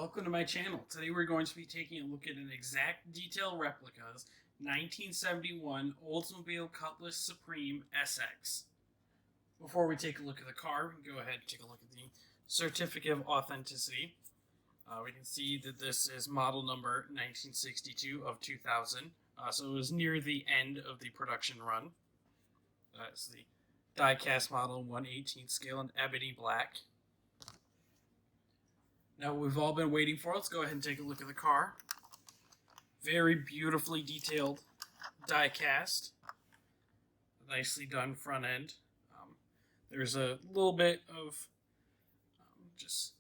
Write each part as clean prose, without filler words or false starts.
welcome to my channel. Today we're going to be taking a look at an exact detail replica's 1971 Oldsmobile Cutlass Supreme SX. Before we take a look at the car, we can go ahead and take a look at the certificate of authenticity. We can see that this is model number 1962 of 2000, so it was near the end of the production run. It's the die-cast model 1/18 scale in ebony black. Now we've all been waiting for. Let's go ahead and take a look at the car. Very beautifully detailed die cast. Nicely done front end. There's a little bit of just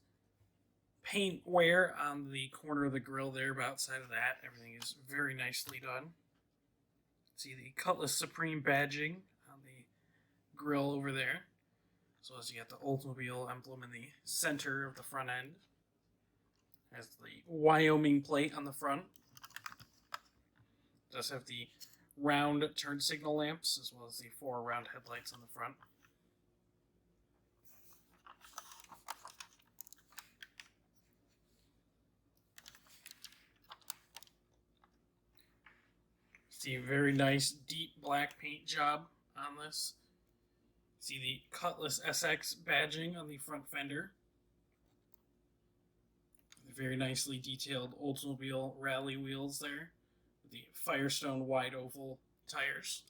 paint wear on the corner of the grill there, but outside of that, everything is very nicely done. See the Cutlass Supreme badging on the grill over there. So as you got the Oldsmobile emblem in the center of the front end. Has the Wyoming plate on the front. It does have the round turn signal lamps as well as the 4 round headlights on the front. See a very nice deep black paint job on this. See the Cutlass SX badging on the front fender. Very nicely detailed Oldsmobile rally wheels there, with the Firestone wide oval tires.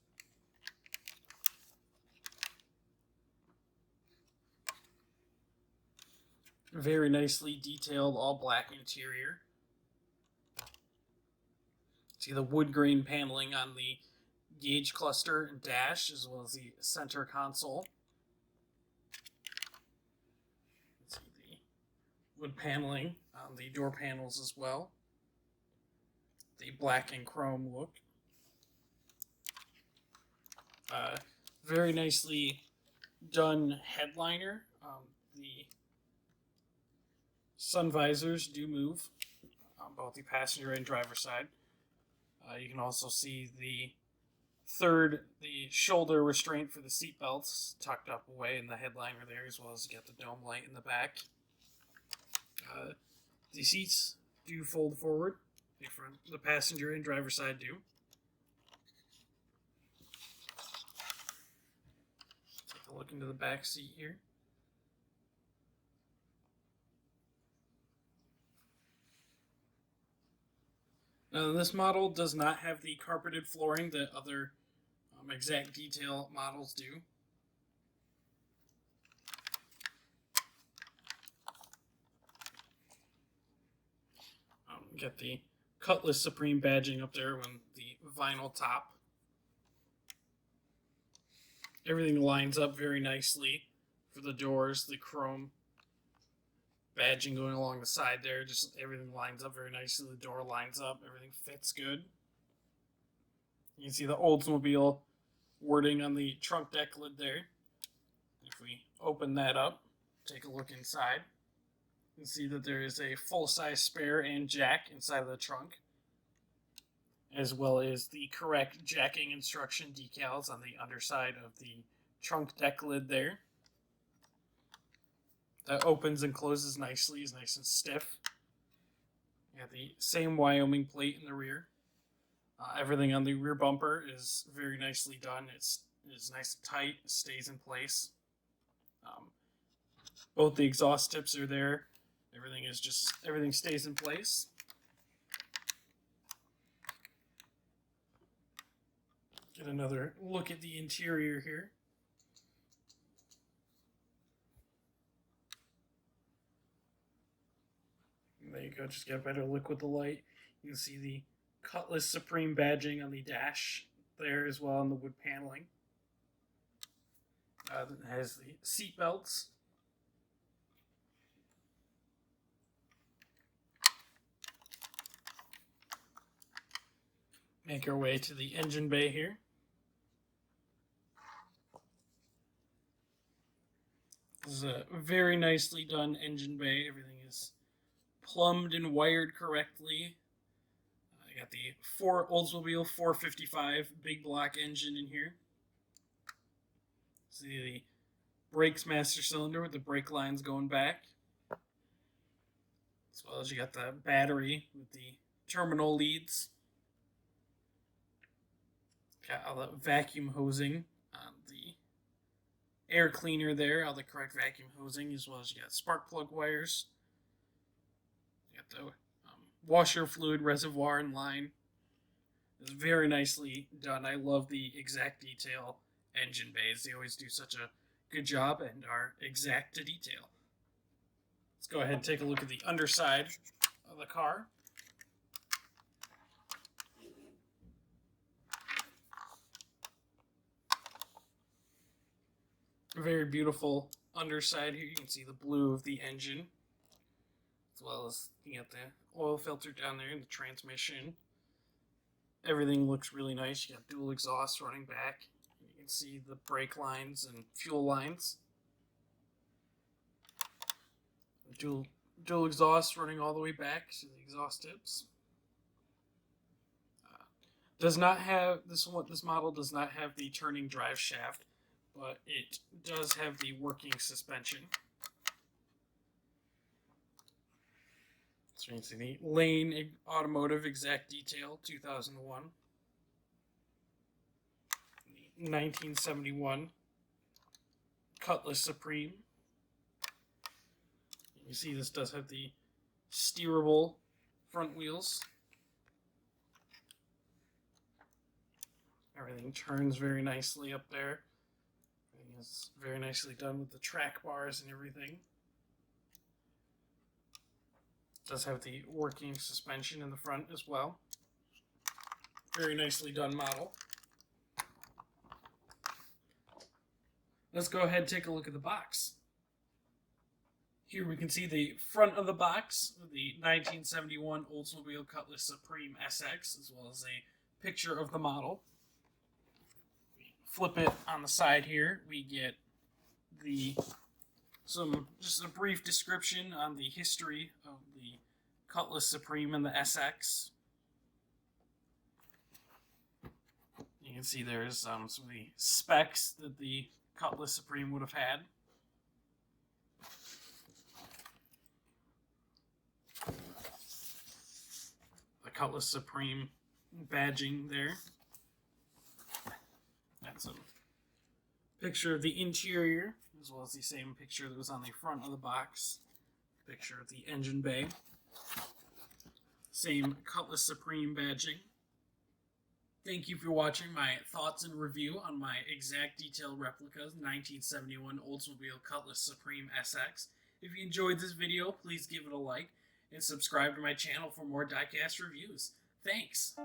Very nicely detailed all black interior. See the wood grain paneling on the gauge cluster and dash, as well as the center console. Wood paneling on the door panels as well. The black and chrome look. Very nicely done headliner. The sun visors do move on both the passenger and driver side. You can also see the shoulder restraint for the seat belts tucked up away in the headliner there, as well as you got the dome light in the back. The seats do fold forward. The passenger and driver side do. Take a look into the back seat here. Now, this model does not have the carpeted flooring that other exact detail models do. Get the Cutlass Supreme badging up there on the vinyl top. Everything lines up very nicely for the doors, the chrome badging going along the side there. Just everything lines up very nicely. The door lines up. Everything fits good. You can see the Oldsmobile wording on the trunk deck lid there. If we open that up, take a look inside. You can see that there is a full-size spare and jack inside of the trunk, as well as the correct jacking instruction decals on the underside of the trunk deck lid there. That opens and closes nicely, is nice and stiff. You have the same Wyoming plate in the rear. Everything on the rear bumper is very nicely done. It's nice and tight, it stays in place. Both the exhaust tips are there. Everything stays in place. Get another look at the interior here. And there you go, just get a better look with the light. You can see the Cutlass Supreme badging on the dash there as well on the wood paneling. It has the seat belts. Make our way to the engine bay here. This is a very nicely done engine bay. Everything is plumbed and wired correctly. I got the Oldsmobile 455 big block engine in here. See the brakes master cylinder with the brake lines going back. As well as you got the battery with the terminal leads. Got all the vacuum hosing on the air cleaner there, all the correct vacuum hosing, as well as you got spark plug wires. You got the washer fluid reservoir and line. It's very nicely done. I love the exact detail engine bays. They always do such a good job and are exact to detail. Let's go ahead and take a look at the underside of the car. A very beautiful underside here. You can see the blue of the engine, as well as you got the oil filter down there in the transmission. Everything looks really nice. You got dual exhaust running back. You can see the brake lines and fuel lines. Dual exhaust running all the way back to the exhaust tips. Does not have this model does not have the turning drive shaft, but it does have the working suspension. So you can see the Lane Automotive Exact Detail 2001. The 1971 Cutlass Supreme. You see this does have the steerable front wheels. Everything turns very nicely up there. Everything is very nicely done with the track bars and everything. It does have the working suspension in the front as well. Very nicely done model. Let's go ahead and take a look at the box. Here we can see the front of the box of the 1971 Oldsmobile Cutlass Supreme SX, as well as a picture of the model. Flip it on the side here, we get just a brief description on the history of the Cutlass Supreme and the SX. You can see there's some of the specs that the Cutlass Supreme would have had. The Cutlass Supreme badging there. That's a picture of the interior, as well as the same picture that was on the front of the box. Picture of the engine bay. Same Cutlass Supreme badging. Thank you for watching my thoughts and review on my exact detail replicas 1971 Oldsmobile Cutlass Supreme SX. If you enjoyed this video, please give it a like and subscribe to my channel for more diecast reviews. Thanks!